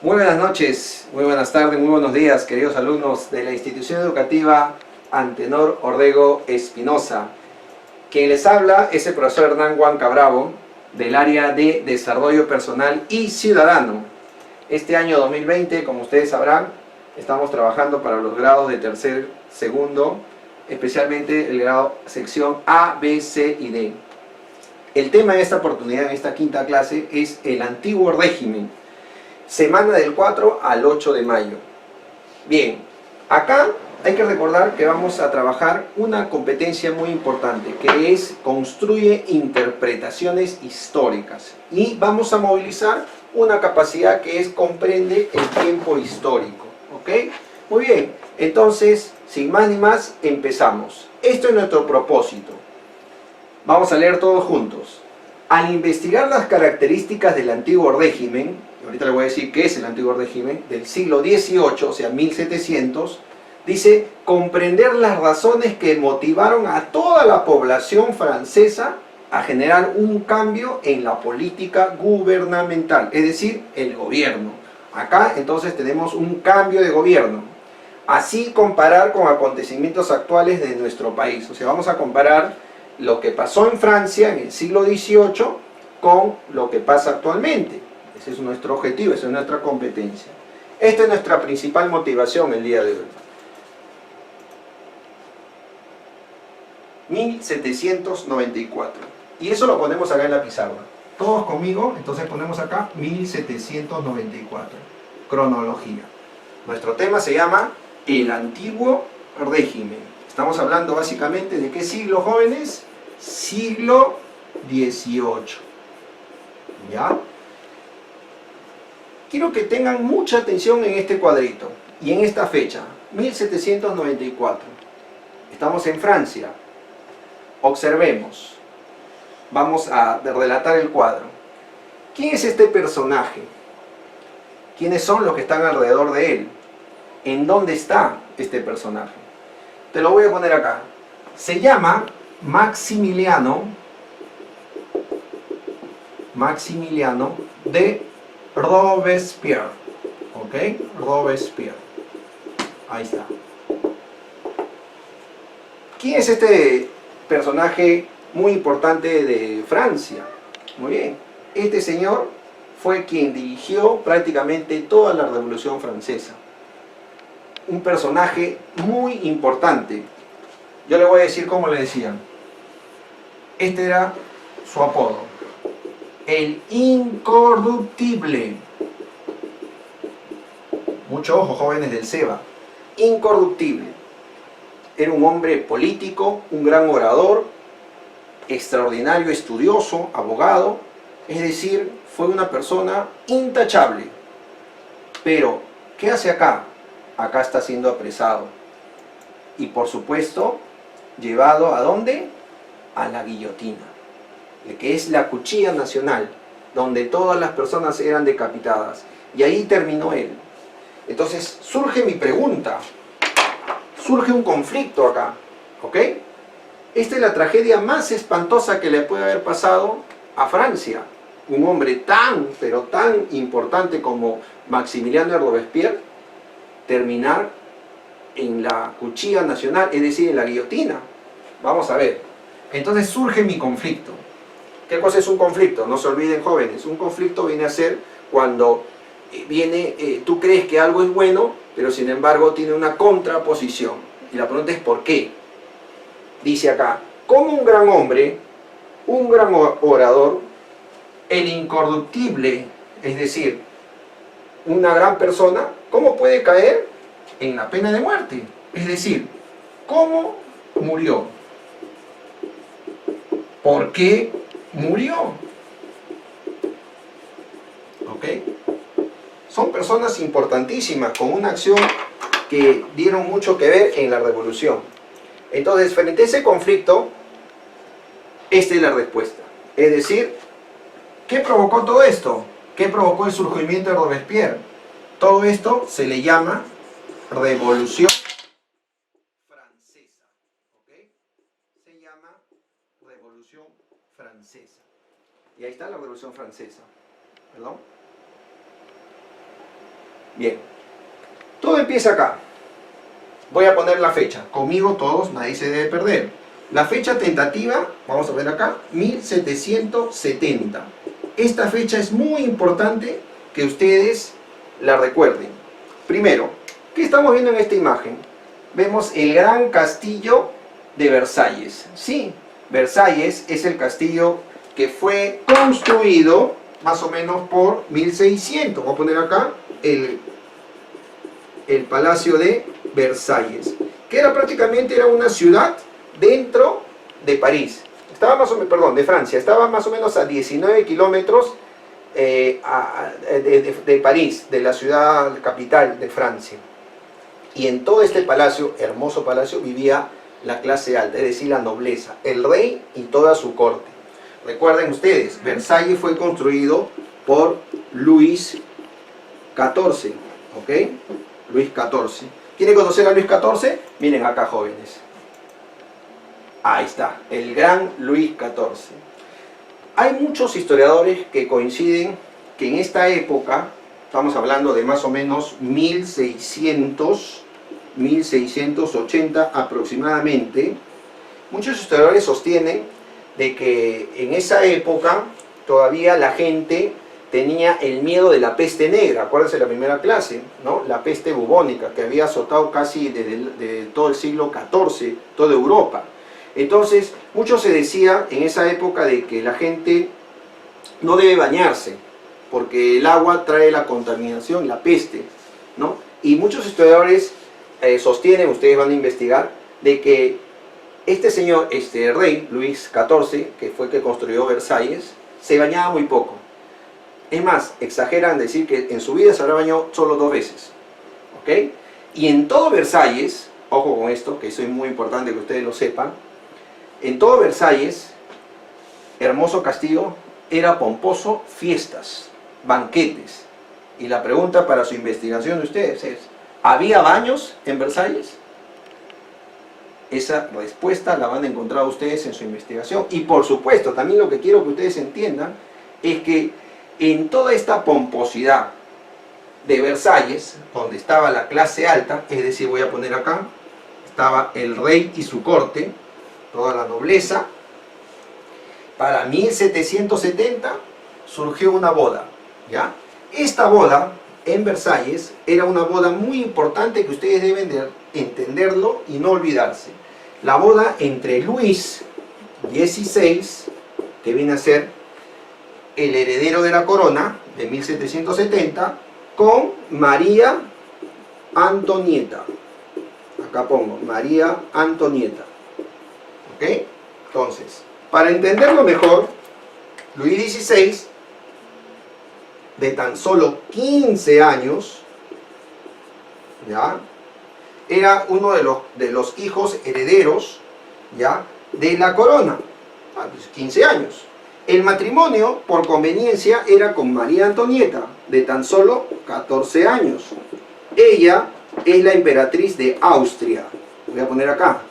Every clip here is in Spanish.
Muy buenas noches, muy buenas tardes, muy buenos días, queridos alumnos de la institución educativa Antenor Orrego Espinosa. Quien les habla es el profesor Hernán Huanca Bravo, del área de Desarrollo Personal y Ciudadano. Este año 2020, como ustedes sabrán, estamos trabajando para los grados de tercer, segundo, especialmente el grado sección A, B, C y D. El tema de esta oportunidad, en esta quinta clase, es el antiguo régimen. Semana del 4 al 8 de mayo. Bien, acá hay que recordar que vamos a trabajar una competencia muy importante, que es construye interpretaciones históricas. Y vamos a movilizar una capacidad que es comprende el tiempo histórico. ¿Ok? Muy bien, entonces, sin más ni más, empezamos. Esto es nuestro propósito. Vamos a leer todos juntos. Al investigar las características del antiguo régimen, y ahorita le voy a decir qué es el antiguo régimen, del siglo XVIII, o sea 1700, dice, comprender las razones que motivaron a toda la población francesa a generar un cambio en la política gubernamental, es decir, el gobierno. Acá entonces tenemos un cambio de gobierno. Así comparar con acontecimientos actuales de nuestro país. O sea, vamos a comparar lo que pasó en Francia en el siglo XVIII con lo que pasa actualmente. Ese es nuestro objetivo, esa es nuestra competencia. Esta es nuestra principal motivación el día de hoy. 1794. Y eso lo ponemos acá en la pizarra. Todos conmigo, entonces ponemos acá 1794. Cronología. Nuestro tema se llama el antiguo régimen. Estamos hablando básicamente de qué siglo, jóvenes? Siglo XVIII. ¿Ya? Quiero que tengan mucha atención en este cuadrito y en esta fecha, 1794. Estamos en Francia. Observemos. Vamos a relatar el cuadro. ¿Quién es este personaje? ¿Quiénes son los que están alrededor de él? ¿En dónde está este personaje? Te lo voy a poner acá. Se llama Maximiliano de Robespierre. ¿Ok? Robespierre. Ahí está. ¿Quién es este personaje muy importante de Francia? Muy bien. Este señor fue quien dirigió prácticamente toda la Revolución Francesa. Un personaje muy importante. Yo le voy a decir cómo le decían. Este era su apodo. El incorruptible. Mucho ojo, jóvenes del SEBA. Incorruptible. Era un hombre político, un gran orador, extraordinario estudioso, abogado. Es decir, fue una persona intachable. Pero, ¿qué hace acá? Acá está siendo apresado. Y por supuesto, llevado ¿a dónde? A la guillotina, que es la cuchilla nacional, donde todas las personas eran decapitadas. Y ahí terminó él. Entonces surge mi pregunta, surge un conflicto acá, ¿ok? Esta es la tragedia más espantosa que le puede haber pasado a Francia. Un hombre tan, pero tan importante como Maximiliano de Robespierre, terminar en la cuchilla nacional, es decir, en la guillotina. Vamos a ver. Entonces surge mi conflicto. ¿Qué cosa es un conflicto? No se olviden, jóvenes. Un conflicto viene a ser cuando tú crees que algo es bueno, pero sin embargo tiene una contraposición. Y la pregunta es ¿por qué? Dice acá, como un gran hombre, un gran orador, el incorruptible, es decir, una gran persona, ¿cómo puede caer en la pena de muerte? Es decir, ¿cómo murió? ¿Por qué murió? ¿Ok? Son personas importantísimas, con una acción que dieron mucho que ver en la revolución. Entonces, frente a ese conflicto, esta es la respuesta. Es decir, ¿qué provocó todo esto? ¿Qué provocó el surgimiento de Robespierre? Todo esto se le llama Revolución Francesa. ¿Ok? Se llama Revolución Francesa. Y ahí está la Revolución Francesa. ¿Perdón? Bien, todo empieza acá. Voy a poner la fecha. Conmigo todos, nadie se debe perder. La fecha tentativa, vamos a ver acá, 1770. Esta fecha es muy importante que ustedes la recuerden. Primero, ¿qué estamos viendo en esta imagen? Vemos el gran castillo de Versalles. Sí, Versalles es el castillo que fue construido más o menos por 1600. Voy a poner acá el Palacio de Versalles, que era prácticamente una ciudad dentro de París. Estaba más o menos, perdón, de Francia. Estaba más o menos a 19 kilómetros de París, de la ciudad capital de Francia. Y en todo este palacio, hermoso palacio, vivía la clase alta, es decir, la nobleza, el rey y toda su corte. Recuerden ustedes, Versalles fue construido por Luis XIV, ¿ok? Luis XIV. ¿Quieren conocer a Luis XIV? Miren acá, jóvenes. Ahí está, el gran Luis XIV. Hay muchos historiadores que coinciden que en esta época, estamos hablando de más o menos 1680 aproximadamente, muchos historiadores sostienen de que en esa época todavía la gente tenía el miedo de la peste negra. Acuérdense de la primera clase, ¿no? La peste bubónica, que había azotado casi desde todo el siglo XIV, toda Europa. Entonces, mucho se decía en esa época de que la gente no debe bañarse, porque el agua trae la contaminación, la peste, ¿no? Y muchos historiadores sostienen, ustedes van a investigar, de que este señor, este rey, Luis XIV, que fue el que construyó Versalles, se bañaba muy poco. Es más, exageran decir que en su vida se habrá bañado solo 2 veces. ¿Ok? Y en todo Versalles, ojo con esto, que eso es muy importante que ustedes lo sepan, en todo Versalles, hermoso castillo, era pomposo, fiestas, banquetes. Y la pregunta para su investigación de ustedes es, ¿había baños en Versalles? Esa respuesta la van a encontrar ustedes en su investigación. Y por supuesto, también lo que quiero que ustedes entiendan es que en toda esta pomposidad de Versalles, donde estaba la clase alta, es decir, voy a poner acá, estaba el rey y su corte, toda la nobleza, para 1770 surgió una boda, ¿ya? Esta boda en Versalles era una boda muy importante que ustedes deben de entenderlo y no olvidarse. La boda entre Luis XVI, que viene a ser el heredero de la corona de 1770, con María Antonieta. Acá pongo María Antonieta. ¿Ok? Entonces, para entenderlo mejor, Luis XVI, de tan solo 15 años, ¿ya?, era uno de los hijos herederos, ¿ya?, de la corona. 15 años. El matrimonio, por conveniencia, era con María Antonieta, de tan solo 14 años. Ella es la emperatriz de Austria. Voy a poner acá,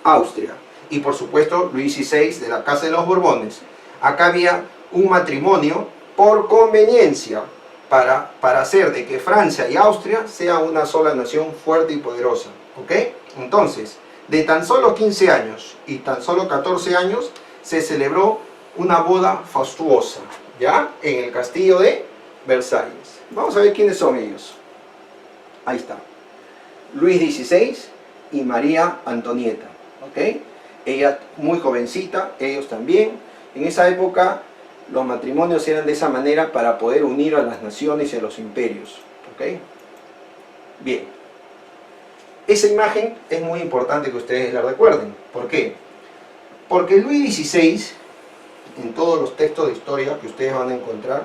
Austria. Y por supuesto, Luis XVI, de la Casa de los Borbones. Acá había un matrimonio por conveniencia, para hacer de que Francia y Austria sea una sola nación fuerte y poderosa. ¿Ok? Entonces, de tan solo 15 años y tan solo 14 años, se celebró una boda fastuosa, ¿ya?, en el castillo de Versalles. Vamos a ver quiénes son ellos. Ahí está. Luis XVI y María Antonieta. ¿Ok? Ella muy jovencita, ellos también. En esa época los matrimonios eran de esa manera para poder unir a las naciones y a los imperios. ¿Ok? Bien. Esa imagen es muy importante que ustedes la recuerden. ¿Por qué? Porque Luis XVI, en todos los textos de historia que ustedes van a encontrar,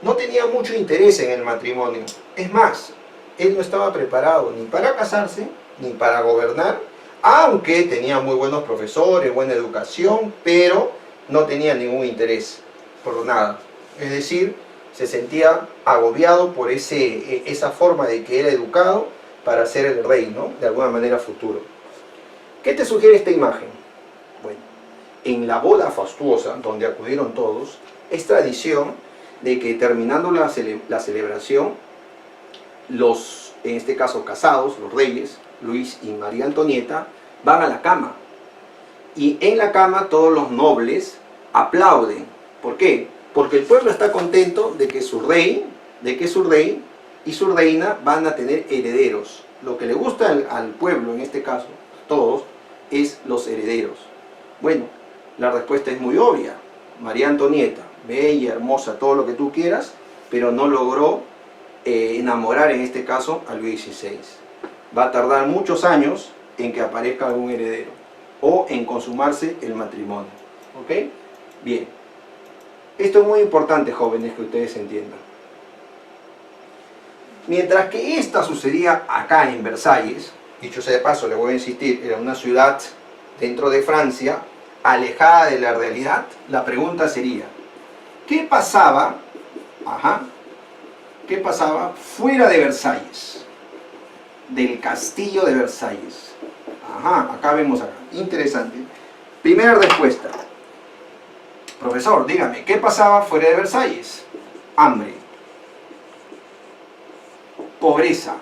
no tenía mucho interés en el matrimonio. Es más, él no estaba preparado ni para casarse, ni para gobernar, aunque tenía muy buenos profesores, buena educación, pero no tenía ningún interés por nada. Es decir, se sentía agobiado por esa forma de que era educado para ser el rey, ¿no?, de alguna manera futuro. ¿Qué te sugiere esta imagen? Bueno, en la boda fastuosa, donde acudieron todos, es tradición de que terminando la celebración, los, en este caso casados, los reyes, Luis y María Antonieta, van a la cama. Y en la cama todos los nobles aplauden. ¿Por qué? Porque el pueblo está contento de que su rey y su reina van a tener herederos. Lo que le gusta al pueblo, en este caso, todos, es los herederos. Bueno, la respuesta es muy obvia. María Antonieta, bella, hermosa, todo lo que tú quieras, pero no logró enamorar, en este caso, a Luis XVI. Va a tardar muchos años en que aparezca algún heredero o en consumarse el matrimonio. ¿Ok? Bien. Esto es muy importante, jóvenes, que ustedes entiendan. Mientras que esta sucedía acá en Versalles, dicho sea de paso, le voy a insistir, era una ciudad dentro de Francia, alejada de la realidad, la pregunta sería, ¿qué pasaba, qué pasaba fuera de Versalles? Del castillo de Versalles. Acá vemos acá, interesante. Primera respuesta. Profesor, dígame, ¿qué pasaba fuera de Versalles? Hambre. Pobreza.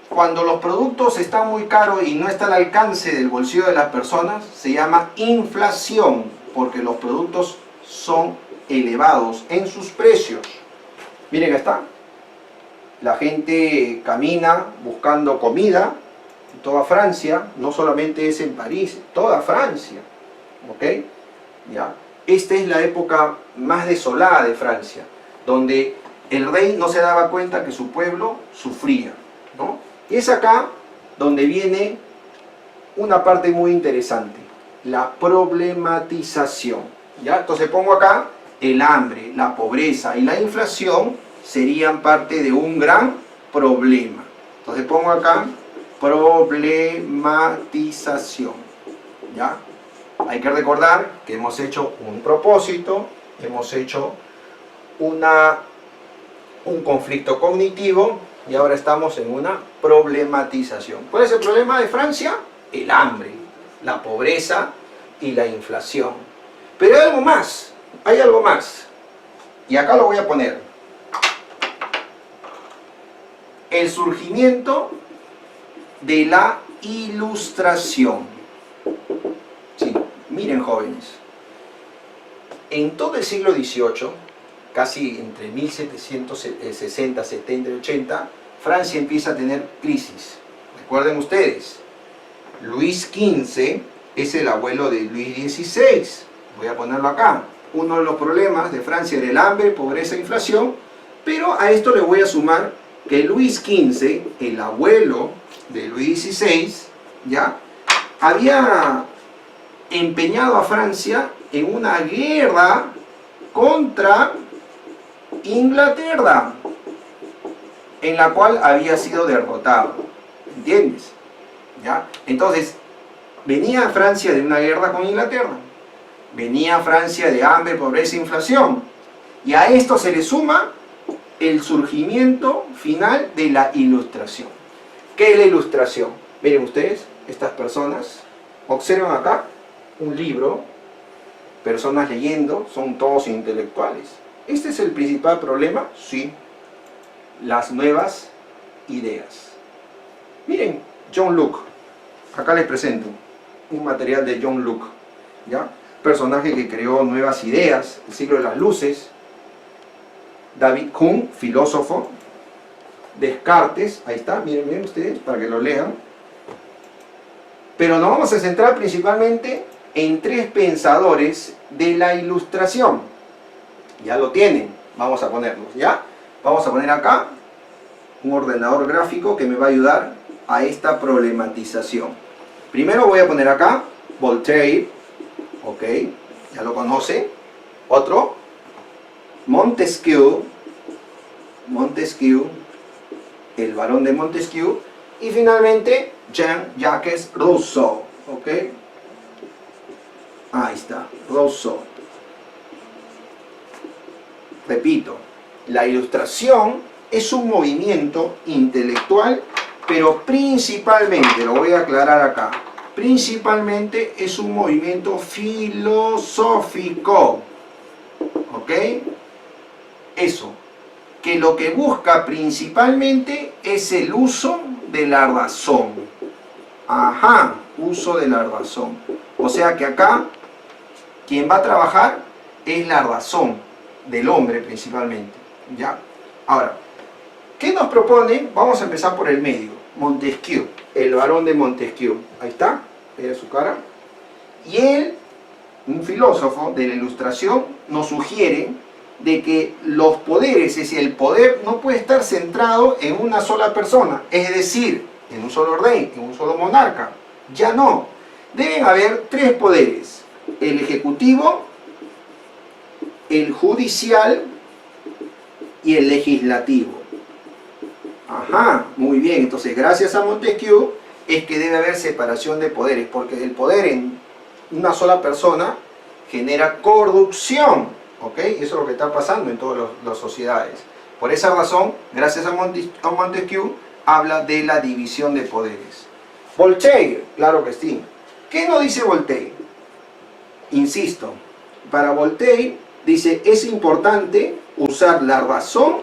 Cuando los productos están muy caros y no están al alcance del bolsillo de las personas, se llama inflación, porque los productos son elevados en sus precios. Miren, acá está. La gente camina buscando comida en toda Francia, no solamente es en París, toda Francia. ¿Ok? ¿Ya? Esta es la época más desolada de Francia, donde el rey no se daba cuenta que su pueblo sufría, ¿no? Y es acá donde viene una parte muy interesante, la problematización. ¿Ya? Entonces pongo acá, el hambre, la pobreza y la inflación serían parte de un gran problema. Entonces pongo acá, problematización. ¿Ya? Hay que recordar que hemos hecho un propósito, hemos hecho un conflicto cognitivo y ahora estamos en una problematización. ¿Cuál es el problema de Francia? El hambre, la pobreza y la inflación. Pero hay algo más, hay algo más. Y acá lo voy a poner. El surgimiento de la Ilustración. Sí, miren, jóvenes. En todo el siglo XVIII, casi entre 1760, 70 y 80, Francia empieza a tener crisis. Recuerden ustedes, Luis XV es el abuelo de Luis XVI. Voy a ponerlo acá. Uno de los problemas de Francia era el hambre, pobreza e inflación, pero a esto le voy a sumar que Luis XV, el abuelo de Luis XVI, ¿ya?, había empeñado a Francia en una guerra contra Inglaterra, en la cual había sido derrotado. ¿Entiendes? ¿Ya? Entonces, venía Francia de una guerra con Inglaterra, venía Francia de hambre, pobreza e inflación, y a esto se le suma el surgimiento final de la Ilustración. ¿Qué es la Ilustración? Miren ustedes, estas personas, observan acá un libro, personas leyendo, son todos intelectuales. ¿Este es el principal problema? Sí. Las nuevas ideas. Miren, John Locke. Acá les presento un material de John Locke, ¿ya? Personaje que creó nuevas ideas, el siglo de las luces. David Hume, filósofo. Descartes, ahí está, miren ustedes, para que lo lean. Pero nos vamos a centrar principalmente en tres pensadores de la Ilustración. Ya lo tienen, vamos a ponerlos, ¿ya? Vamos a poner acá un ordenador gráfico que me va a ayudar a esta problematización. Primero voy a poner acá Voltaire, ok, ya lo conocen. Otro, Montesquieu, el barón de Montesquieu. Y finalmente Jean-Jacques Rousseau, ok. Ahí está, Rousseau. Repito, la Ilustración es un movimiento intelectual, pero principalmente, lo voy a aclarar acá, principalmente es un movimiento filosófico. ¿Ok? Eso. que lo que busca principalmente es el uso de la razón. Ajá, uso de la razón. O sea que acá quien va a trabajar es la razón del hombre principalmente. ¿Ya? Ahora, ¿qué nos propone? Vamos a empezar por el medio. Montesquieu, el varón de Montesquieu. Ahí está, ve su cara. Y él, un filósofo de la Ilustración, nos sugiere de que los poderes, es decir, el poder no puede estar centrado en una sola persona, es decir, en un solo rey, en un solo monarca. Ya no. Deben haber tres poderes: el ejecutivo, el judicial y el legislativo. Ajá, muy bien. Entonces, gracias a Montesquieu es que debe haber separación de poderes, porque el poder en una sola persona genera corrupción. ¿Ok? Eso es lo que está pasando en todas las sociedades. Por esa razón, gracias a Montesquieu, habla de la división de poderes. Voltaire, claro que sí. ¿Qué nos dice Voltaire? Insisto, para Voltaire dice, es importante usar la razón,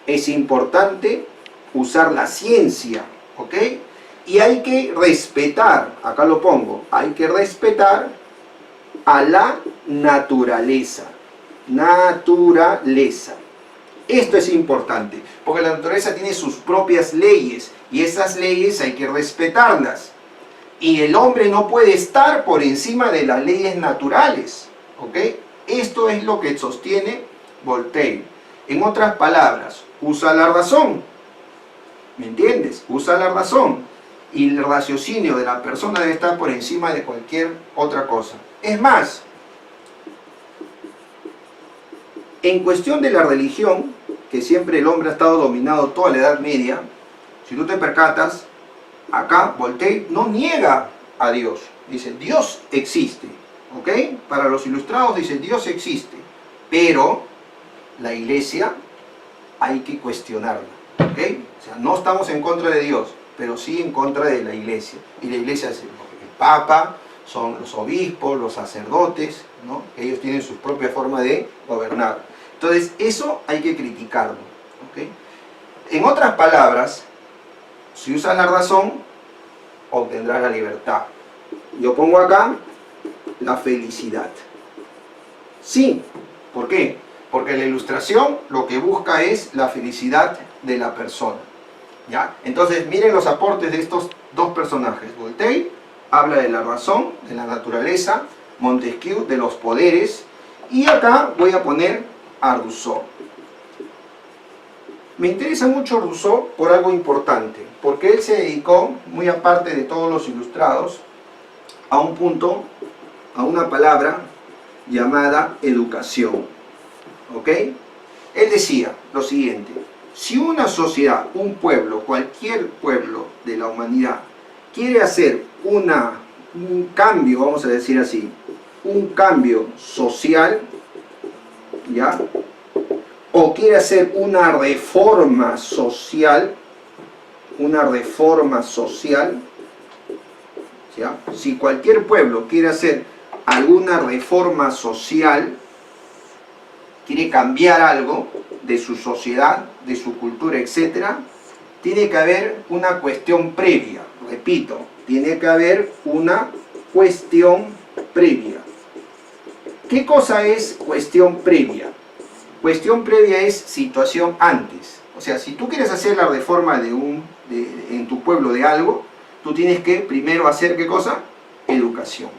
es importante usar la ciencia, ¿ok? Y hay que respetar, acá lo pongo, hay que respetar a la naturaleza. Naturaleza. Esto es importante, porque la naturaleza tiene sus propias leyes, y esas leyes hay que respetarlas. Y el hombre no puede estar por encima de las leyes naturales, ¿ok? Esto es lo que sostiene Voltaire. En otras palabras, usa la razón, ¿me entiendes? Usa la razón, y el raciocinio de la persona debe estar por encima de cualquier otra cosa. Es más, en cuestión de la religión, que siempre el hombre ha estado dominado toda la Edad Media, si tú te percatas, acá Voltaire no niega a Dios. Dice, Dios existe. ¿Ok? Para los ilustrados dice, Dios existe. Pero la iglesia hay que cuestionarla. ¿Ok? O sea, no estamos en contra de Dios, pero sí en contra de la iglesia. Y la iglesia es el Papa, son los obispos, los sacerdotes, ¿no? Ellos tienen su propia forma de gobernar. Entonces, eso hay que criticarlo. ¿Ok? En otras palabras, si usas la razón, obtendrás la libertad. Yo pongo acá la felicidad. Sí, ¿por qué? Porque la Ilustración lo que busca es la felicidad de la persona. ¿Ya? Entonces, miren los aportes de estos dos personajes. Voltaire habla de la razón, de la naturaleza, Montesquieu de los poderes, y acá voy a poner a Rousseau. Me interesa mucho Rousseau por algo importante, porque él se dedicó, muy aparte de todos los ilustrados, a un punto, a una palabra llamada educación. ¿Ok? Él decía lo siguiente: si una sociedad, un pueblo, cualquier pueblo de la humanidad, quiere hacer un cambio, vamos a decir así, un cambio social, ¿ya? O quiere hacer una reforma social, ¿ya? Si cualquier pueblo quiere hacer alguna reforma social, quiere cambiar algo de su sociedad, de su cultura, etc., tiene que haber una cuestión previa. Repito, tiene que haber una cuestión previa. ¿Qué cosa es cuestión previa? Cuestión previa es situación antes. O sea, si tú quieres hacer la reforma en tu pueblo de algo, tú tienes que primero hacer, ¿qué cosa? Educación.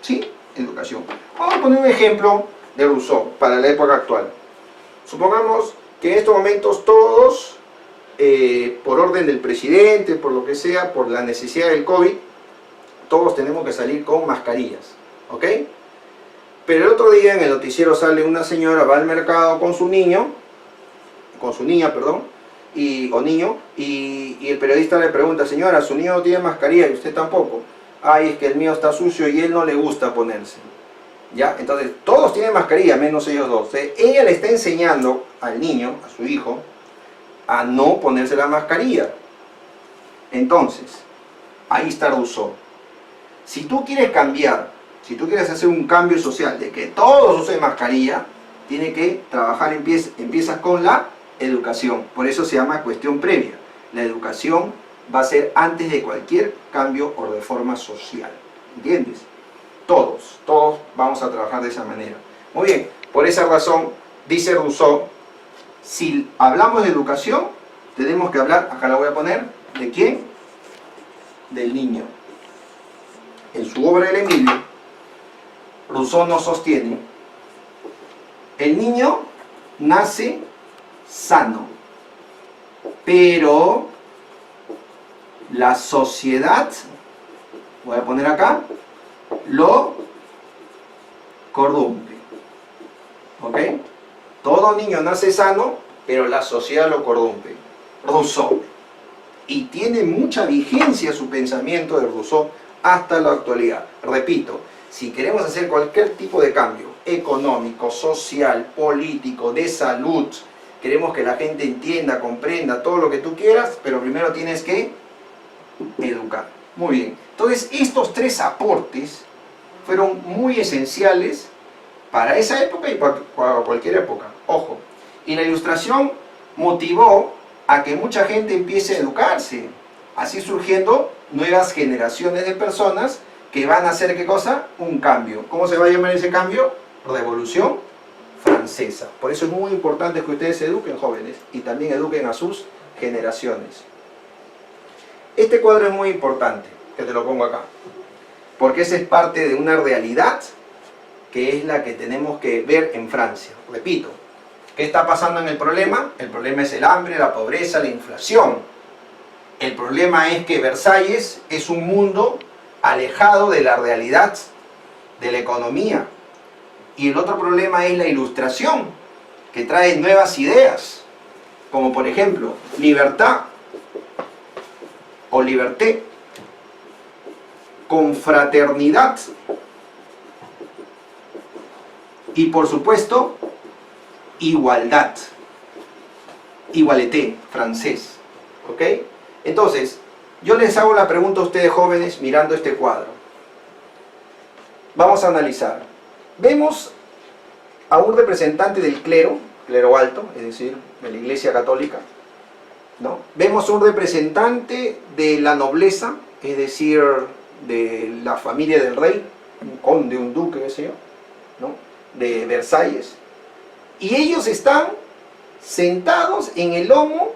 ¿Sí? Educación. Vamos a poner un ejemplo de Rousseau para la época actual. Supongamos que en estos momentos todos, por orden del presidente, por lo que sea, por la necesidad del COVID, todos tenemos que salir con mascarillas. ¿Ok? Pero el otro día en el noticiero sale una señora, va al mercado con su niño, con su niña, perdón, y el periodista le pregunta: señora, su niño no tiene mascarilla y usted tampoco. Ay, es que el mío está sucio y él no le gusta ponerse. ¿Ya? Entonces, todos tienen mascarilla, menos ellos dos. Ella le está enseñando al niño, a su hijo, a no ponerse la mascarilla. Entonces, ahí está Rousseau. Si tú quieres cambiar, si tú quieres hacer un cambio social de que todos usen mascarilla, tiene que trabajar, empiezas con la educación. Por eso se llama cuestión previa. La educación va a ser antes de cualquier cambio o reforma social. ¿Entiendes? Todos vamos a trabajar de esa manera. Muy bien, por esa razón, dice Rousseau, si hablamos de educación, tenemos que hablar, acá la voy a poner, ¿de quién? Del niño. En su obra El Emilio, Rousseau nos sostiene, el niño nace sano, pero la sociedad, voy a poner acá, lo corrompe. ¿Ok? Todo niño nace sano, pero la sociedad lo corrompe. Rousseau. Y tiene mucha vigencia su pensamiento de Rousseau hasta la actualidad. Repito, si queremos hacer cualquier tipo de cambio económico, social, político, de salud, queremos que la gente entienda, comprenda todo lo que tú quieras, pero primero tienes que educar. Muy bien. Entonces, estos tres aportes fueron muy esenciales para esa época y para cualquier época. Ojo. Y la Ilustración motivó a que mucha gente empiece a educarse, así surgiendo nuevas generaciones de personas que van a hacer, ¿qué cosa? Un cambio. ¿Cómo se va a llamar ese cambio? Revolución Francesa. Por eso es muy importante que ustedes se eduquen, jóvenes, y también eduquen a sus generaciones. Este cuadro es muy importante, que te lo pongo acá, porque ese es parte de una realidad que es la que tenemos que ver en Francia. Repito, ¿qué está pasando en el problema? El problema es el hambre, la pobreza, la inflación. El problema es que Versalles es un mundo alejado de la realidad, de la economía. Y el otro problema es la Ilustración, que trae nuevas ideas, como por ejemplo, libertad o liberté, confraternidad y por supuesto igualdad, igualité, francés. ¿Ok? Entonces, yo les hago la pregunta a ustedes jóvenes mirando este cuadro. Vamos a analizar. Vemos a un representante del clero alto, es decir, de la Iglesia Católica, ¿no? Vemos un representante de la nobleza, es decir, de la familia del rey, un conde, un duque, qué sé yo, ¿no? De Versalles. Y ellos están sentados en el lomo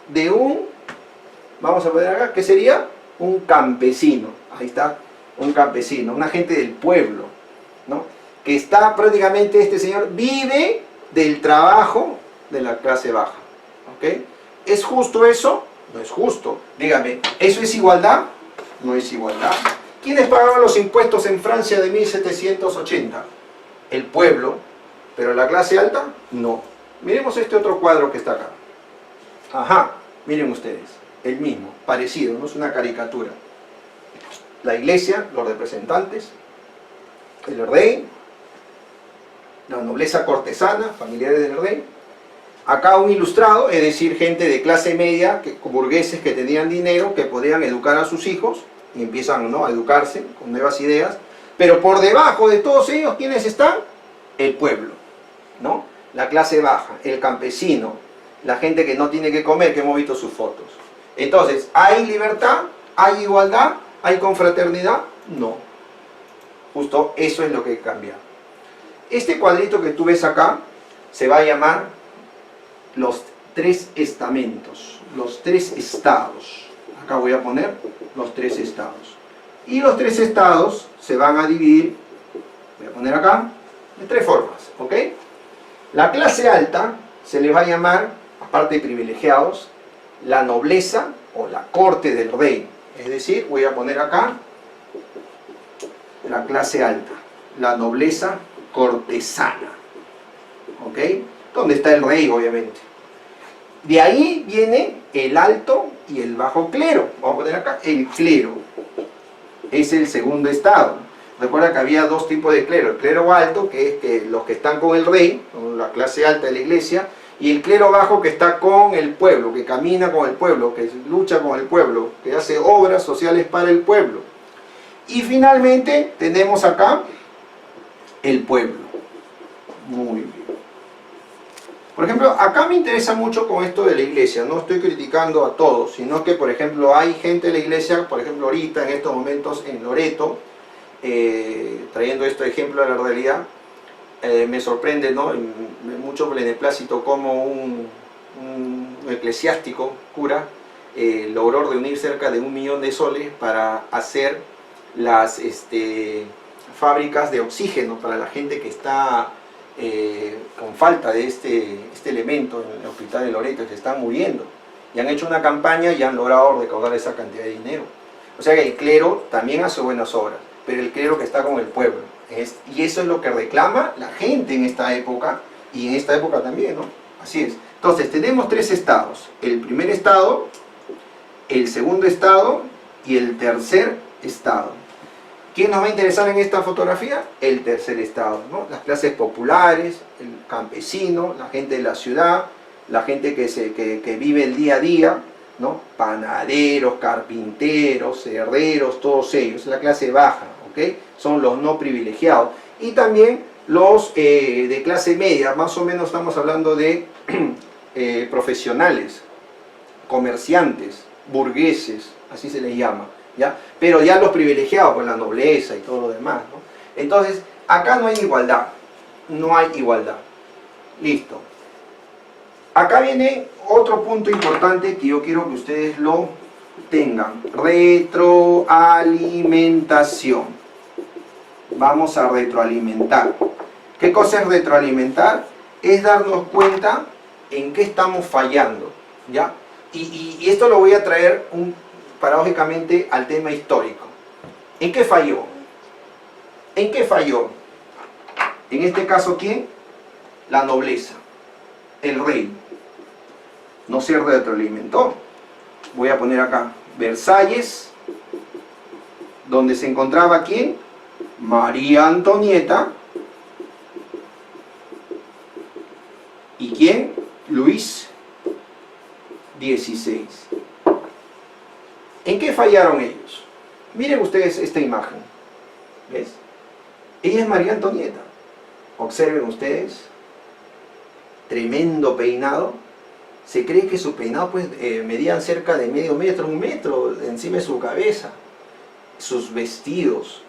de un, vamos a poner acá, ¿qué sería? Un campesino. Ahí está, un campesino, una gente del pueblo, ¿no? Que está prácticamente, este señor vive del trabajo de la clase baja. ¿Ok? ¿Es justo eso? No es justo. Dígame, ¿eso es igualdad? No es igualdad. ¿Quiénes pagaban los impuestos en Francia de 1780? El pueblo. ¿Pero la clase alta? No. Miremos este otro cuadro que está acá. Ajá, miren ustedes. El mismo, parecido, no es una caricatura. La iglesia, los representantes, el rey, la nobleza cortesana, familiares del rey. Acá un ilustrado, es decir, gente de clase media, burgueses que tenían dinero, que podían educar a sus hijos, y empiezan, ¿no?, a educarse con nuevas ideas. Pero por debajo de todos ellos, ¿quiénes están? El pueblo, ¿no? La clase baja, el campesino, la gente que no tiene que comer, que hemos visto sus fotos. Entonces, ¿hay libertad? ¿Hay igualdad? ¿Hay confraternidad? No. Justo eso es lo que cambia. Este cuadrito que tú ves acá se va a llamar los tres estamentos, los tres estados. Acá voy a poner los tres estados. Y los tres estados se van a dividir, voy a poner acá, de tres formas, ¿ok? La clase alta se le va a llamar, aparte de privilegiados, la nobleza o la corte del rey. Es decir, voy a poner acá la clase alta, la nobleza cortesana. ¿Ok? Donde está el rey, obviamente. De ahí viene el alto y el bajo clero. Vamos a poner acá el clero. Es el segundo estado. Recuerda que había dos tipos de clero. El clero alto, que es que los que están con el rey, con la clase alta de la iglesia, y el clero bajo, que está con el pueblo, que camina con el pueblo, que lucha con el pueblo, que hace obras sociales para el pueblo. Y finalmente tenemos acá el pueblo. Muy bien. Por ejemplo, acá me interesa mucho con esto de la iglesia, no estoy criticando a todos, sino que, por ejemplo, hay gente de la iglesia, por ejemplo, ahorita, en estos momentos, en Loreto, trayendo este ejemplo a la realidad, me sorprende, ¿no? Mucho beneplácito como un eclesiástico, cura, logró reunir cerca de 1 millón de soles para hacer las fábricas de oxígeno para la gente que está con falta de este elemento en el hospital de Loreto, que están muriendo. Y han hecho una campaña y han logrado recaudar esa cantidad de dinero. O sea que el clero también hace buenas obras, pero el clero que está con el pueblo. Y eso es lo que reclama la gente en esta época, y en esta época también, ¿no? Así es. Entonces tenemos 3 estados: el primer estado, el segundo estado y el tercer estado. ¿Quién nos va a interesar en esta fotografía? El tercer estado, ¿no? Las clases populares, el campesino, la gente de la ciudad, la gente que vive el día a día, ¿no? Panaderos, carpinteros, herreros, todos ellos, la clase baja, ¿ok? Son los no privilegiados. Y también los de clase media, más o menos estamos hablando de profesionales, comerciantes, burgueses, así se les llama, ¿ya? Pero ya los privilegiados, pues la nobleza y todo lo demás, ¿no? Entonces, acá no hay igualdad, no hay igualdad. Listo. Acá viene otro punto importante que yo quiero que ustedes lo tengan: retroalimentación. Vamos a retroalimentar. ¿Qué cosa es retroalimentar? Es darnos cuenta en qué estamos fallando, ¿ya? Y esto lo voy a traer paradójicamente al tema histórico. ¿En qué falló? ¿En qué falló? En este caso, ¿quién? La nobleza, el rey. No se retroalimentó. Voy a poner acá Versalles, donde se encontraba ¿quién? María Antonieta. ¿Y quién? Luis XVI. ¿En qué fallaron ellos? Miren ustedes esta imagen. ¿Ves? Ella es María Antonieta. Observen ustedes. Tremendo peinado. Se cree que su peinado pues, medían cerca de medio metro, 1 metro encima de su cabeza. Sus vestidos.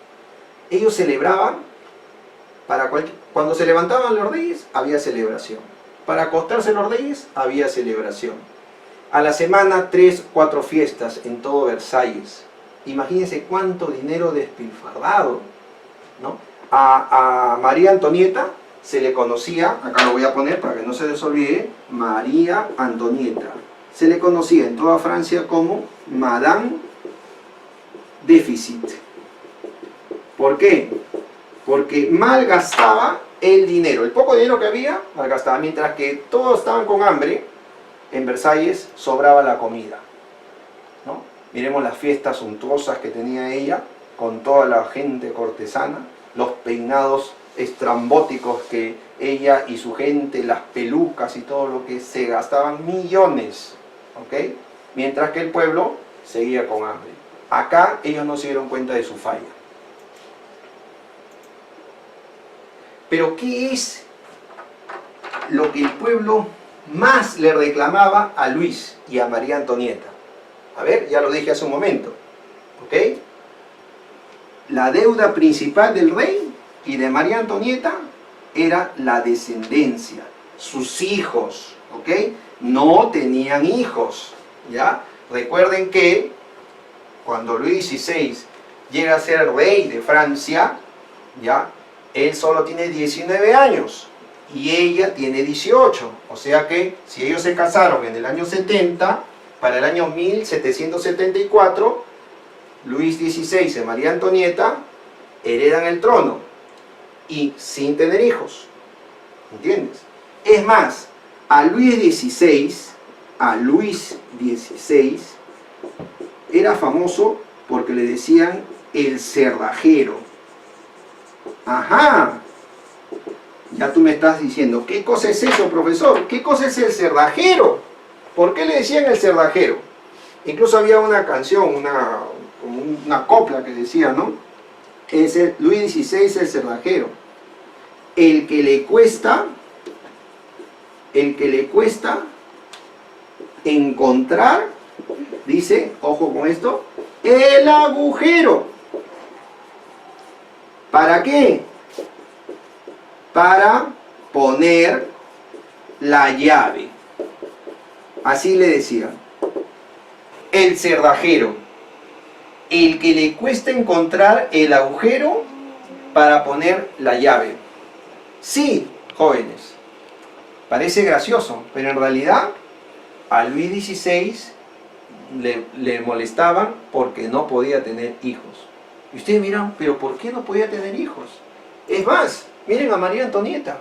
Ellos celebraban, cuando se levantaban los reyes, había celebración. Para acostarse los reyes, había celebración. A la semana, 3, 4 fiestas en todo Versalles. Imagínense cuánto dinero despilfarrado, ¿no? A María Antonieta se le conocía, acá lo voy a poner para que no se les olvide, María Antonieta. Se le conocía en toda Francia como Madame Déficit. ¿Por qué? Porque malgastaba el dinero. El poco dinero que había, malgastaba. Mientras que todos estaban con hambre, en Versalles sobraba la comida, ¿no? Miremos las fiestas suntuosas que tenía ella, con toda la gente cortesana, los peinados estrambóticos que ella y su gente, las pelucas y todo lo que se gastaban millones, ¿ok? Mientras que el pueblo seguía con hambre. Acá ellos no se dieron cuenta de su falla. Pero ¿qué es lo que el pueblo más le reclamaba a Luis y a María Antonieta? A ver, ya lo dije hace un momento, ¿ok? La deuda principal del rey y de María Antonieta era la descendencia, sus hijos, ¿ok? No tenían hijos, ¿ya? Recuerden que cuando Luis XVI llega a ser rey de Francia, ¿ya? Él solo tiene 19 años y ella tiene 18. O sea que si ellos se casaron en el año 70, para el año 1774, Luis XVI y María Antonieta heredan el trono y sin tener hijos. ¿Entiendes? Es más, a Luis XVI era famoso porque le decían el cerrajero. Ajá, ya tú me estás diciendo, ¿qué cosa es eso, profesor? ¿Qué cosa es el cerrajero? ¿Por qué le decían el cerrajero? Incluso había una canción, una copla que decía, ¿no? Luis XVI el cerrajero, el que le cuesta el que le cuesta encontrar, dice, ojo con esto, el agujero. ¿Para qué? Para poner la llave. Así le decían. El cerdajero, el que le cuesta encontrar el agujero para poner la llave. Sí, jóvenes, parece gracioso, pero en realidad a Luis XVI le molestaban porque no podía tener hijos. Y ustedes miran, pero ¿por qué no podía tener hijos? Es más, miren a María Antonieta,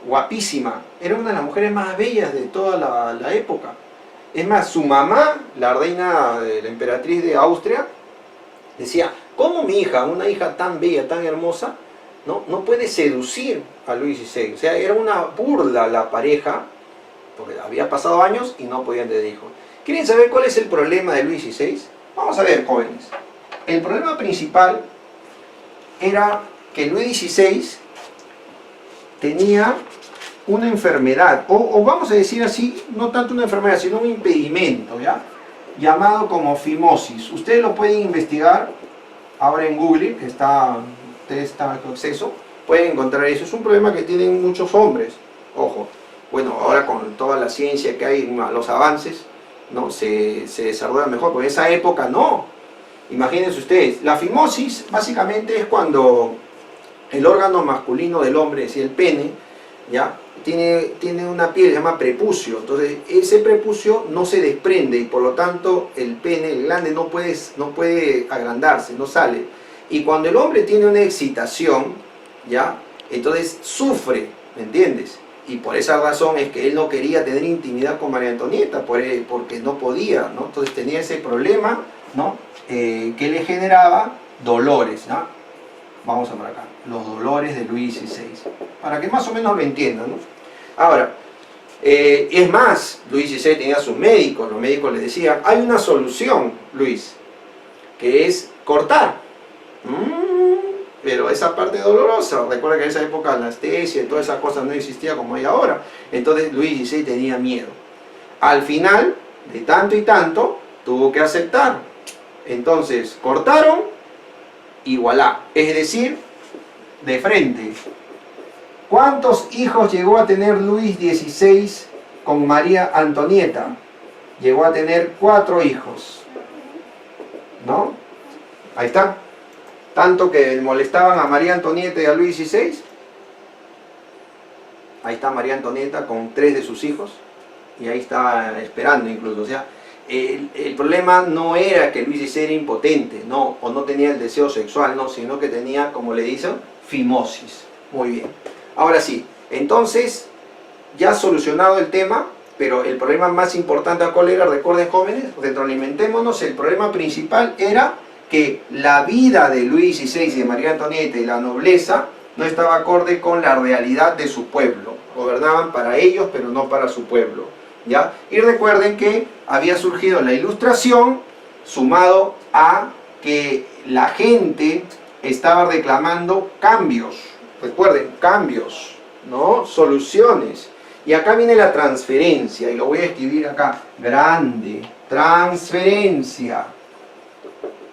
guapísima, era una de las mujeres más bellas de toda la época. Es más, su mamá, la reina, la emperatriz de Austria, decía, ¿cómo mi hija, una hija tan bella, tan hermosa, no puede seducir a Luis XVI? O sea, era una burla la pareja, porque había pasado años y no podían tener hijos. ¿Quieren saber cuál es el problema de Luis XVI? Vamos a ver, jóvenes. El problema principal era que Luis XVI tenía una enfermedad, o vamos a decir así, no tanto una enfermedad, sino un impedimento, ¿ya? Llamado como fimosis. Ustedes lo pueden investigar ahora en Google, que está con acceso, pueden encontrar eso. Es un problema que tienen muchos hombres, ojo. Bueno, ahora con toda la ciencia que hay, los avances, ¿no? se desarrolla mejor, porque en esa época no. Imagínense ustedes, la fimosis básicamente es cuando el órgano masculino del hombre, es decir, el pene, ¿ya? Tiene una piel, se llama prepucio. Entonces ese prepucio no se desprende y por lo tanto el pene, el glande, no puede agrandarse, no sale. Y cuando el hombre tiene una excitación, ¿ya? Entonces sufre, ¿me entiendes? Y por esa razón es que él no quería tener intimidad con María Antonieta, porque no podía, ¿no? Entonces tenía ese problema, ¿no? Que le generaba dolores, ¿no? Vamos a por acá, los dolores de Luis XVI, para que más o menos lo entiendan, ¿no? Ahora, es más, Luis XVI tenía sus médicos, los médicos le decían, hay una solución, Luis, que es cortar. Pero esa parte dolorosa, recuerda que en esa época la anestesia y todas esas cosas no existía como hay ahora. Entonces Luis XVI tenía miedo. Al final, de tanto y tanto, tuvo que aceptar. Entonces cortaron y voilà. Es decir, de frente. ¿Cuántos hijos llegó a tener Luis XVI con María Antonieta? Llegó a tener 4 hijos. ¿No? Ahí está. Tanto que molestaban a María Antonieta y a Luis XVI. Ahí está María Antonieta con 3 de sus hijos. Y ahí está esperando incluso. O sea, el problema no era que Luis XVI era impotente, no, o no tenía el deseo sexual, no, sino que tenía, como le dicen, fimosis. Muy bien. Ahora sí, entonces, ya solucionado el tema, pero el problema más importante a cuál era, recuerden jóvenes, retroalimentémonos, el problema principal era que la vida de Luis XVI y de María Antonieta y la nobleza no estaba acorde con la realidad de su pueblo. Gobernaban para ellos, pero no para su pueblo, ¿ya? Y recuerden que había surgido la Ilustración, sumado a que la gente estaba reclamando cambios. Recuerden, cambios, ¿no? Soluciones. Y acá viene la transferencia, y lo voy a escribir acá, grande, transferencia.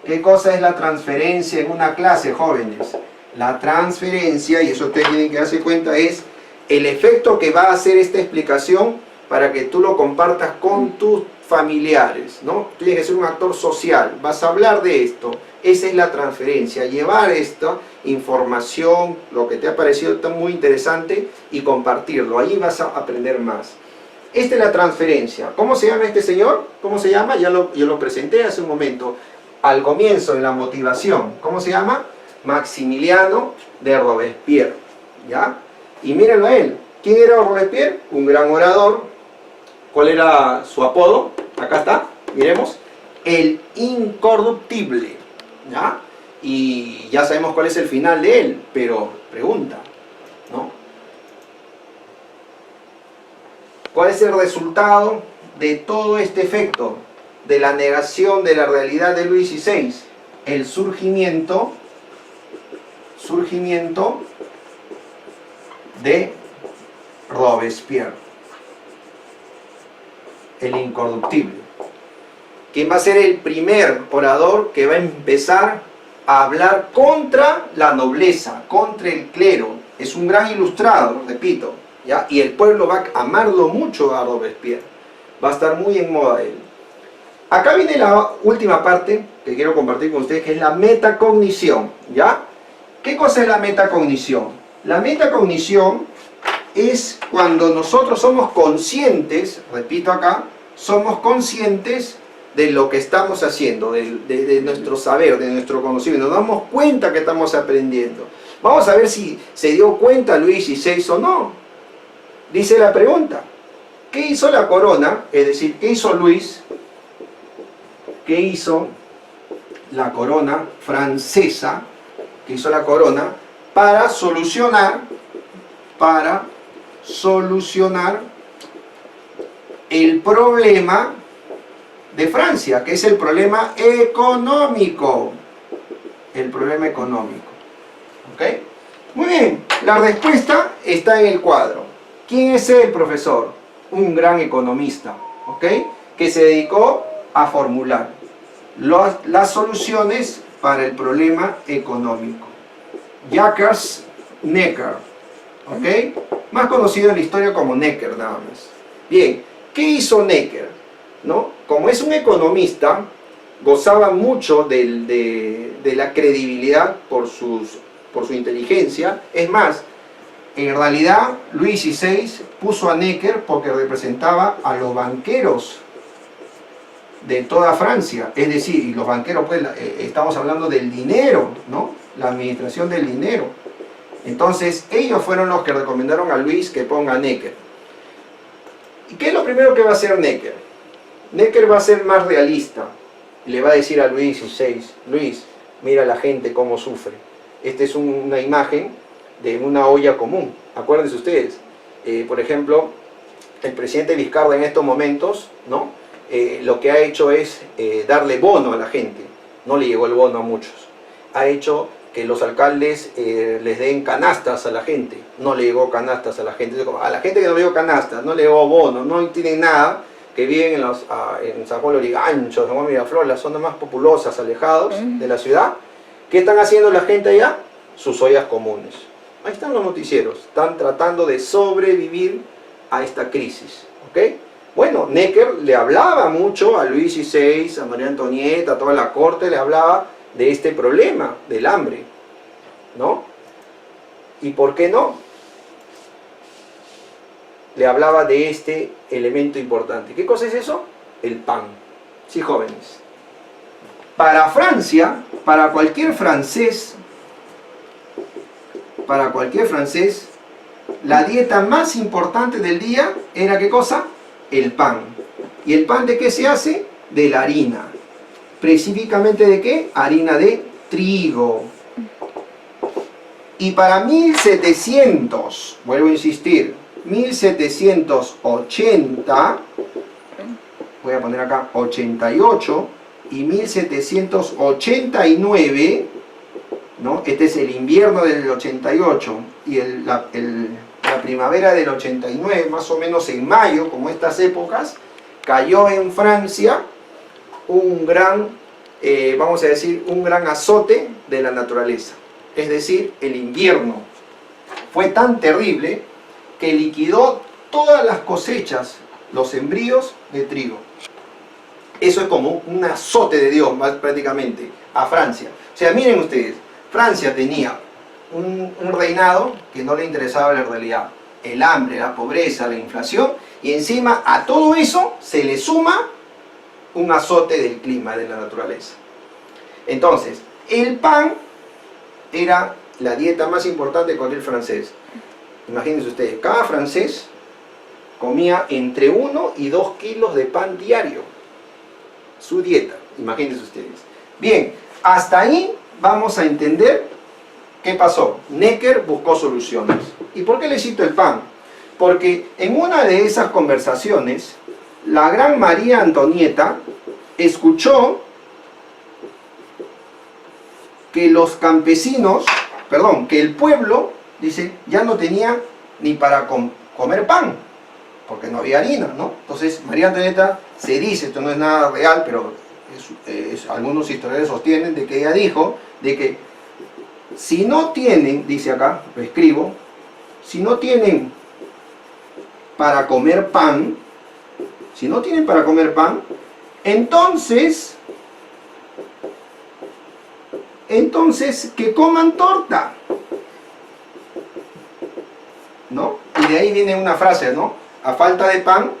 ¿Qué cosa es la transferencia en una clase, jóvenes? La transferencia, y eso ustedes tienen que darse cuenta, es el efecto que va a hacer esta explicación para que tú lo compartas con tus familiares, ¿no? Tú tienes que ser un actor social, vas a hablar de esto. Esa es la transferencia, llevar esta información, lo que te ha parecido tan muy interesante, y compartirlo. Ahí vas a aprender más. Esta es la transferencia. ¿Cómo se llama este señor? ¿Cómo se llama? Yo lo presenté hace un momento. Al comienzo de la motivación, ¿cómo se llama? Maximiliano de Robespierre, ¿ya? Y mírenlo a él. ¿Quién era Robespierre? Un gran orador. ¿Cuál era su apodo? Acá está, miremos. El incorruptible, ¿ya? Y ya sabemos cuál es el final de él, pero pregunta, ¿no? ¿Cuál es el resultado de todo este efecto? De la negación de la realidad de Luis XVI, el surgimiento de Robespierre. el incorruptible. ¿Quién va a ser el primer orador que va a empezar a hablar contra la nobleza, contra el clero? Es un gran ilustrador, repito, ¿ya? Y el pueblo va a amarlo mucho a Robespierre. Va a estar muy en moda él. Acá viene la última parte que quiero compartir con ustedes, que es la metacognición, ¿ya? ¿Qué cosa es la metacognición? La metacognición es cuando nosotros somos conscientes, repito acá, somos conscientes de lo que estamos haciendo, de nuestro saber, de nuestro conocimiento. Nos damos cuenta que estamos aprendiendo. Vamos a ver si se dio cuenta Luis XVI o no. Dice la pregunta, ¿qué hizo la corona? Es decir, ¿qué hizo Luis? ¿Qué hizo la corona francesa? ¿Qué hizo la corona para solucionar el problema de Francia, que es el problema económico? El problema económico. ¿Ok? Muy bien, la respuesta está en el cuadro. ¿Quién es el profesor? Un gran economista, ¿ok? Que se dedicó a formular las soluciones para el problema económico. Jacques Necker, ¿ok? Más conocido en la historia como Necker, nada más. Bien, ¿qué hizo Necker? ¿No? Como es un economista, gozaba mucho de la credibilidad por su inteligencia. Es más, en realidad Luis XVI puso a Necker porque representaba a los banqueros de toda Francia, es decir, y los banqueros, pues estamos hablando del dinero, ¿no? La administración del dinero. Entonces ellos fueron los que recomendaron a Luis que ponga a Necker. ¿Y qué es lo primero que va a hacer Necker? Necker va a ser más realista y le va a decir a Luis XVI, Luis, mira la gente cómo sufre. Esta es una imagen de una olla común, acuérdense ustedes. Por ejemplo, el presidente Vizcarra en estos momentos, ¿no? Lo que ha hecho es darle bono a la gente. No le llegó el bono a muchos. Ha hecho que los alcaldes les den canastas a la gente. No le llegó canastas a la gente. A la gente que no le llegó canastas, no le llegó bono, no tienen nada, que viven en San Juan Lorigancho, San Juan Miraflores, las zonas más populosas, alejados de la ciudad. ¿Qué están haciendo la gente allá? Sus ollas comunes. Ahí están los noticieros. Están tratando de sobrevivir a esta crisis. ¿Ok? Bueno, Necker le hablaba mucho a Luis XVI, a María Antonieta, a toda la corte, le hablaba de este problema del hambre, ¿no? ¿Y por qué no? Le hablaba de este elemento importante. ¿Qué cosa es eso? El pan. Sí, jóvenes. Para Francia, para cualquier francés, la dieta más importante del día era ¿qué cosa? El pan. ¿Y el pan de qué se hace? De la harina. ¿Específicamente de qué? Harina de trigo. Y para 1700, vuelvo a insistir, 1780, voy a poner acá 88, y 1789, ¿no? Este es el invierno del 88 y la primavera del 89, más o menos en mayo, como estas épocas, cayó en Francia un gran, vamos a decir, un gran azote de la naturaleza. Es decir, el invierno fue tan terrible que liquidó todas las cosechas, los sembríos de trigo. Eso es como un azote de Dios, más prácticamente, a Francia. O sea, miren ustedes, Francia tenía un reinado que no le interesaba la realidad. El hambre, la pobreza, la inflación, y encima a todo eso se le suma un azote del clima, de la naturaleza. Entonces, el pan era la dieta más importante de cualquier francés. Imagínense ustedes, cada francés comía entre 1 y 2 kilos de pan diario. Su dieta, imagínense ustedes. Bien, hasta ahí vamos a entender qué pasó. Necker buscó soluciones. ¿Y por qué le cito el pan? Porque en una de esas conversaciones, la gran María Antonieta escuchó que los campesinos, que el pueblo, dice, ya no tenía ni para comer pan. porque no había harina, ¿no? Entonces María Antonieta se dice, esto no es nada real, pero algunos historiadores sostienen de que ella dijo de que si no tienen, dice acá, lo escribo, si no tienen para comer pan, si no tienen para comer pan, entonces que coman torta, ¿no? Y de ahí viene una frase, ¿no? A falta de pan,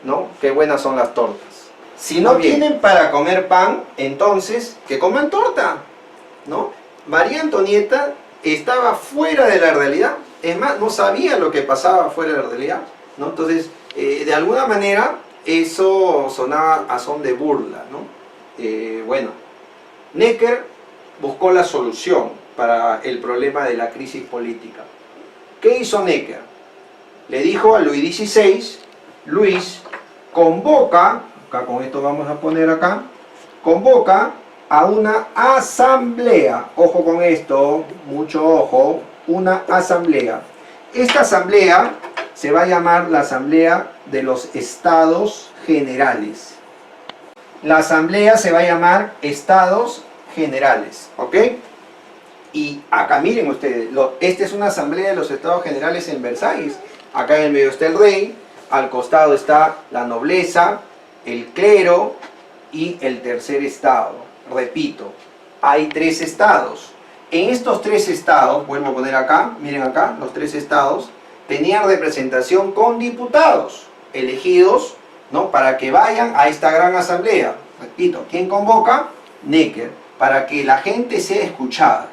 ¿no? Qué buenas son las tortas. Si no tienen para comer pan, entonces que coman torta, ¿no? María Antonieta estaba fuera de la realidad, es más, no sabía lo que pasaba fuera de la realidad, ¿no? Entonces, de alguna manera, eso sonaba a son de burla, ¿no? Bueno, Necker buscó la solución para el problema de la crisis política. ¿Qué hizo Necker? Le dijo a Luis XVI, Luis, convoca, acá con esto vamos a poner acá, convoca a una asamblea, ojo con esto, mucho ojo, una asamblea. Esta asamblea se va a llamar la Asamblea de los Estados Generales. La asamblea se va a llamar Estados Generales, ¿ok? Y acá miren ustedes, esta es una asamblea de los Estados Generales en Versalles. Acá en el medio está el rey, al costado está la nobleza, el clero y el tercer estado. Repito, hay 3 estados. En estos 3 estados, vuelvo a poner acá, miren acá, los 3 estados, tenían representación con diputados elegidos, ¿no? Para que vayan a esta gran asamblea. Repito, ¿quién convoca? Necker, para que la gente sea escuchada.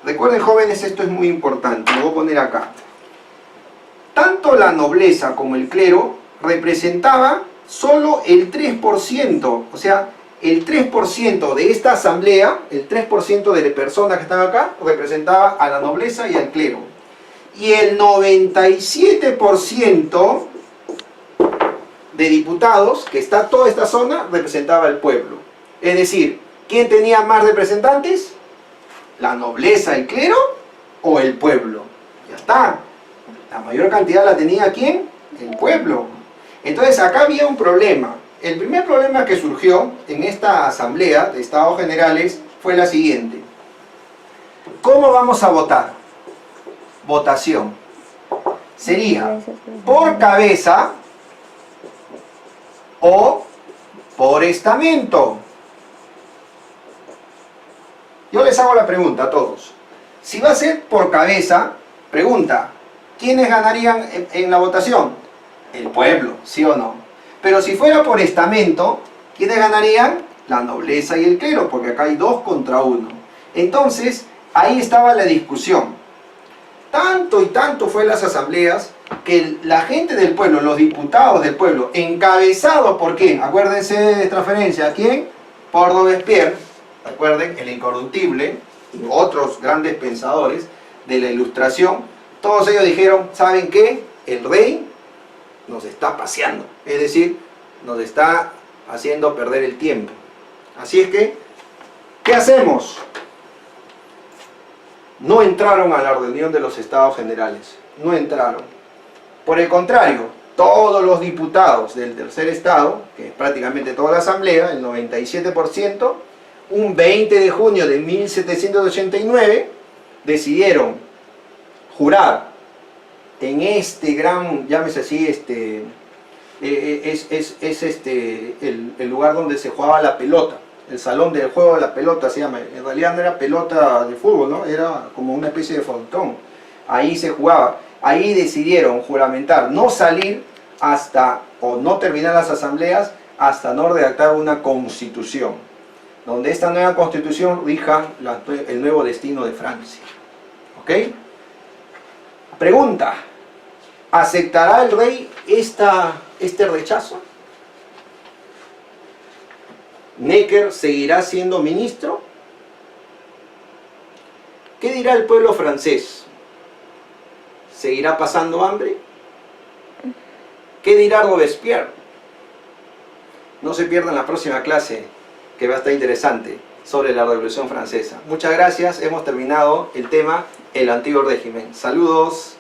Recuerden, jóvenes, esto es muy importante, lo voy a poner acá. Tanto la nobleza como el clero representaba solo el 3%, o sea, el 3% de esta asamblea, el 3% de personas que están acá, representaba a la nobleza y al clero. Y el 97% de diputados, que está toda esta zona, representaba al pueblo. Es decir, ¿quién tenía más representantes? ¿La nobleza, el clero o el pueblo? Ya está. La mayor cantidad la tenía ¿quién? El pueblo. Entonces acá había un problema. El primer problema que surgió en esta asamblea de Estados Generales fue la siguiente. ¿Cómo vamos a votar? Votación. Sería por cabeza o por estamento. Yo les hago la pregunta a todos. Si va a ser por cabeza, pregunta, ¿quiénes ganarían en la votación? El pueblo, ¿sí o no? Pero si fuera por estamento, ¿quiénes ganarían? La nobleza y el clero, porque acá hay 2 contra 1. Entonces, ahí estaba la discusión. Tanto y tanto fue las asambleas que la gente del pueblo, los diputados del pueblo, encabezados por quién, acuérdense de esta referencia, ¿a quién? Por Robespierre, recuerden, el incorruptible, y otros grandes pensadores de la Ilustración, todos ellos dijeron, ¿saben qué? El rey nos está paseando, es decir, nos está haciendo perder el tiempo. Así es que, ¿qué hacemos? No entraron a la reunión de los Estados Generales, no entraron. Por el contrario, todos los diputados del tercer estado, que es prácticamente toda la asamblea, el 97%, un 20 de junio de 1789, decidieron jurar en este gran, llámese así, el lugar donde se jugaba la pelota, el salón del juego de la pelota se llama, en realidad no era pelota de fútbol, ¿no? Era como una especie de frontón, ahí se jugaba, ahí decidieron juramentar no salir hasta, o no terminar las asambleas, hasta no redactar una constitución, donde esta nueva constitución rija el nuevo destino de Francia. ¿Ok? Pregunta, ¿aceptará el rey este rechazo? ¿Necker seguirá siendo ministro? ¿Qué dirá el pueblo francés? ¿Seguirá pasando hambre? ¿Qué dirá Robespierre? No se pierdan la próxima clase, que va a estar interesante, sobre la Revolución Francesa. Muchas gracias, hemos terminado el tema El Antiguo Régimen. Saludos.